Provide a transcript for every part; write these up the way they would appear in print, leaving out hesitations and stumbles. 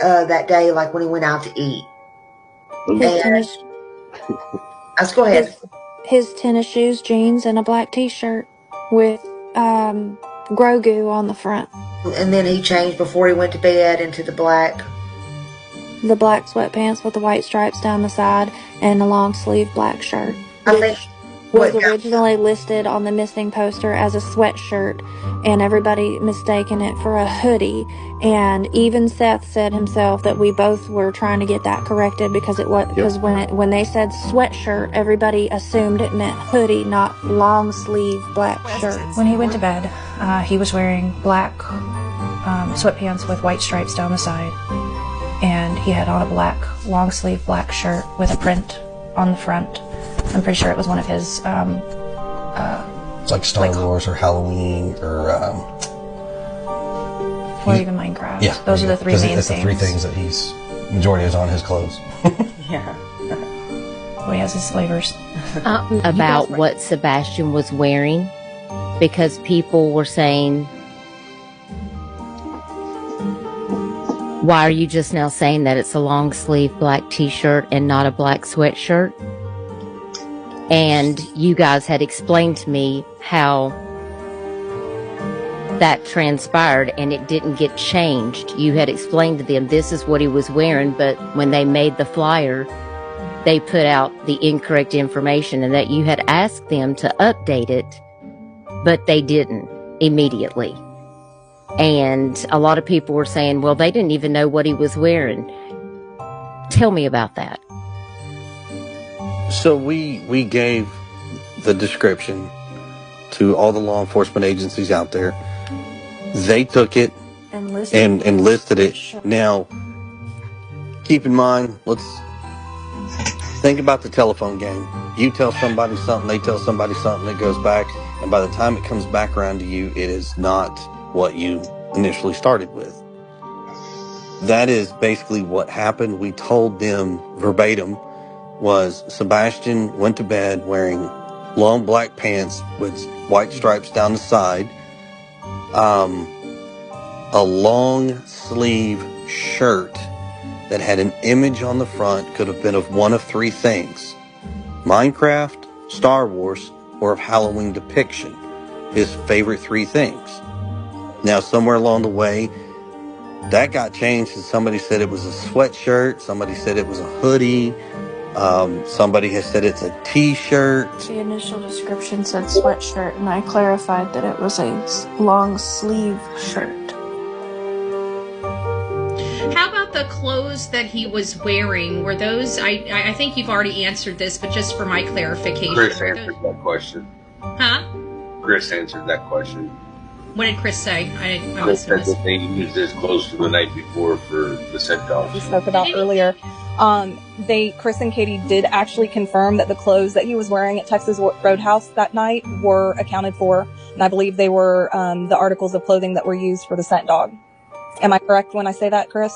that day, like when he went out to eat. Let's go ahead. His tennis shoes, jeans, and a black t-shirt with Grogu on the front. And then he changed before he went to bed into the black sweatpants with the white stripes down the side and a long sleeve black shirt. I think was originally listed on the missing poster as a sweatshirt, and everybody mistaken it for a hoodie. And even Seth said himself that we both were trying to get that corrected because it was because when they said sweatshirt, everybody assumed it meant hoodie, not long sleeve black shirt. When he went to bed, he was wearing black sweatpants with white stripes down the side, and he had on a black long sleeve black shirt with a print on the front. I'm pretty sure it was one of his. It's like Star Wars or Halloween or even Minecraft. Yeah, those are the three main things. It's the three things that majority is on his clothes. Yeah. Well, he has his flavors. About what Sebastian was wearing, because people were saying, why are you just now saying that it's a long sleeve black t-shirt and not a black sweatshirt? And you guys had explained to me how that transpired and it didn't get changed. You had explained to them this is what he was wearing, but when they made the flyer, they put out the incorrect information, and that you had asked them to update it, but they didn't immediately. And a lot of people were saying, well, they didn't even know what he was wearing. Tell me about that. So we gave the description to all the law enforcement agencies out there. They took it and listed it. Now, keep in mind, let's think about the telephone game. You tell somebody something, they tell somebody something, it goes back, and by the time it comes back around to you, it is not what you initially started with. That is basically what happened. We told them verbatim was Sebastian went to bed wearing long black pants with white stripes down the side, a long sleeve shirt that had an image on the front, could have been of one of three things: Minecraft, Star Wars, or of Halloween depiction. His favorite three things. Now, somewhere along the way, that got changed, and somebody said it was a sweatshirt, somebody said it was a hoodie, somebody has said it's a t-shirt. The initial description said sweatshirt, and I clarified that it was a long sleeve shirt. How about the clothes that he was wearing? Were those, I think you've already answered this, but just for my clarification. Chris answered that question. Huh? Chris answered that question. What did Chris say? Chris said that they used his clothes for the night before for the scent dogs. We spoke about earlier. Chris and Katie did actually confirm that the clothes that he was wearing at Texas Roadhouse that night were accounted for, and I believe they were the articles of clothing that were used for the scent dog. Am I correct when I say that, Chris?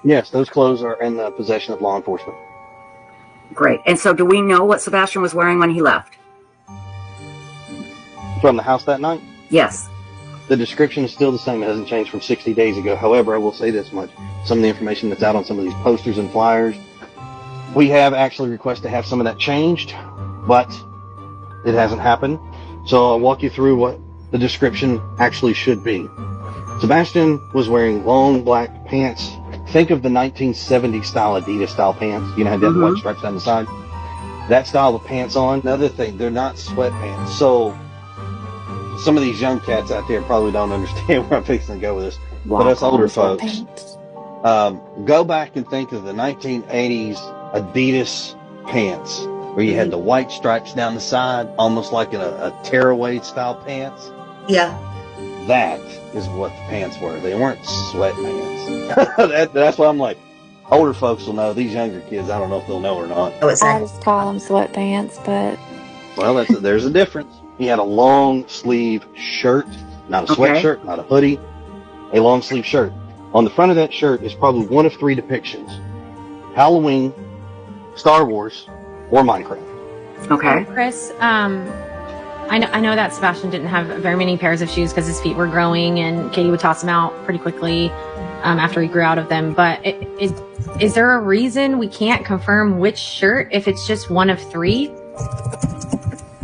Yes, those clothes are in the possession of law enforcement. Great. And so do we know what Sebastian was wearing when he left? From the house that night? Yes. The description is still the same. It hasn't changed from 60 days ago. However, I will say this much. Some of the information that's out on some of these posters and flyers, we have actually requested to have some of that changed, but it hasn't happened. So I'll walk you through what the description actually should be. Sebastian was wearing long black pants. Think of the 1970s style Adidas style pants. You know how they had the white stripes down the side? That style of pants on. Another thing, they're not sweatpants. So some of these young cats out there probably don't understand where I'm fixing to go with this. But us older folks, go back and think of the 1980s Adidas pants where you had the white stripes down the side, almost like a tearaway style pants. Yeah. That is what the pants were. They weren't sweatpants. That's why I'm like, older folks will know. These younger kids, I don't know if they'll know or not. I just call them sweatpants, but... Well, there's a difference. He had a long sleeve shirt, not a sweatshirt, not a hoodie, a long sleeve shirt. On the front of that shirt is probably one of three depictions: Halloween, Star Wars, or Minecraft. Okay. Chris, I know that Sebastian didn't have very many pairs of shoes because his feet were growing and Katie would toss them out pretty quickly. after he grew out of them. But is there a reason we can't confirm which shirt if it's just one of three?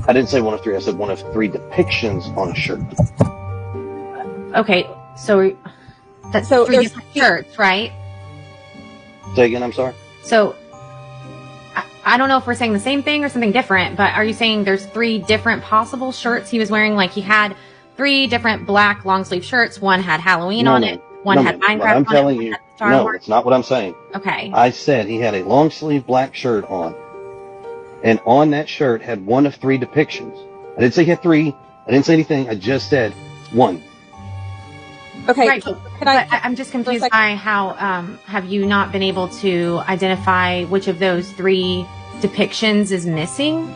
I didn't say one of three. I said one of three depictions on a shirt. Okay, so that's So three there's- different shirts, right? Say again, I'm sorry? So I don't know if we're saying the same thing or something different, but are you saying there's three different possible shirts he was wearing? Like he had three different black long sleeve shirts. One had Halloween on it. One had Minecraft What I'm on telling it. you, One had Star no, Wars. that's not what I'm saying. Okay. I said he had a long sleeve black shirt on, and on that shirt had one of three depictions. I didn't say he had three. I didn't say anything. I just said one. Okay. Right, but I'm just confused by how have you not been able to identify which of those three depictions is missing?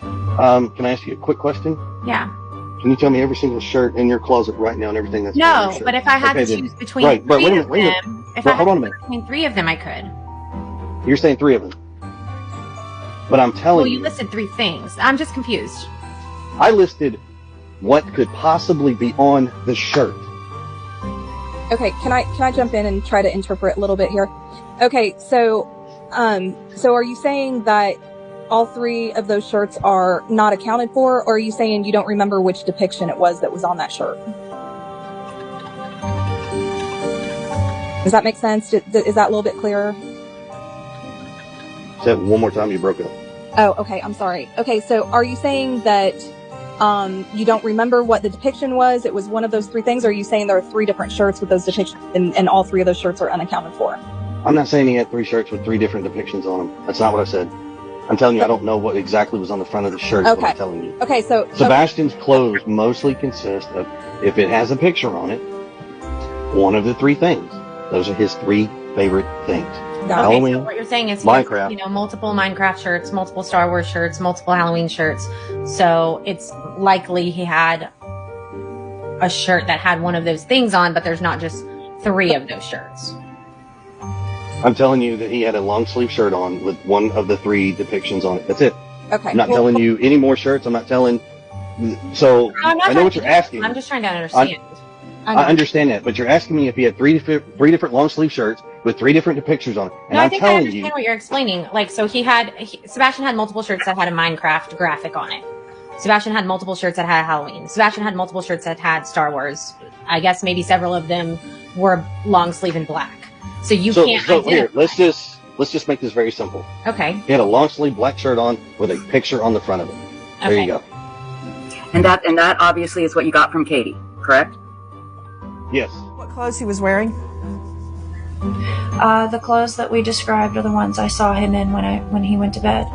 Can I ask you a quick question? Yeah. Can you tell me every single shirt in your closet right now and everything that's on No, your shirt? but if I had Okay, to then. choose between Right, three wait a of minute. them, if Well, I hold had on a to minute. choose between three of them, I could. You're saying three of them. But I'm telling Well, you, you listed three things. I'm just confused. I listed what could possibly be on the shirt. Okay, can I jump in and try to interpret a little bit here? Okay, so are you saying that all three of those shirts are not accounted for, or are you saying you don't remember which depiction it was that was on that shirt? Does that make sense? Is that a little bit clearer? Say it one more time, you broke up. Oh, okay, I'm sorry. Okay, so are you saying that you don't remember what the depiction was? It was one of those three things, or are you saying there are three different shirts with those depictions and all three of those shirts are unaccounted for? I'm not saying he had three shirts with three different depictions on them. That's not what I said. I'm telling you, I don't know what exactly was on the front of the shirt. Is what I'm telling you. Okay, so Sebastian's clothes mostly consist of, if it has a picture on it, one of the three things. Those are his three favorite things. Halloween, Okay, so what you're saying is he has, Minecraft. multiple Minecraft shirts, multiple Star Wars shirts, multiple Halloween shirts. So it's likely he had a shirt that had one of those things on, but there's not just three of those shirts. I'm telling you that he had a long sleeve shirt on with one of the three depictions on it. That's it. Okay. I'm not telling you any more shirts. I'm not telling. So I'm not I know what you're asking. I'm just trying to understand. I understand that, but you're asking me if he had three different long sleeve shirts with three different depictions on it, and No, I I'm think I telling understand you. what you're explaining. Like, so Sebastian had multiple shirts that had a Minecraft graphic on it. Sebastian had multiple shirts that had Halloween. Sebastian had multiple shirts that had Star Wars. I guess maybe several of them were long sleeve and black. So you can't So identify. here, let's just make this very simple. Okay. He had a long sleeve black shirt on with a picture on the front of it. There you go. And that obviously is what you got from Katie, correct? Yes. What clothes he was wearing? The clothes that we described are the ones I saw him in when he went to bed.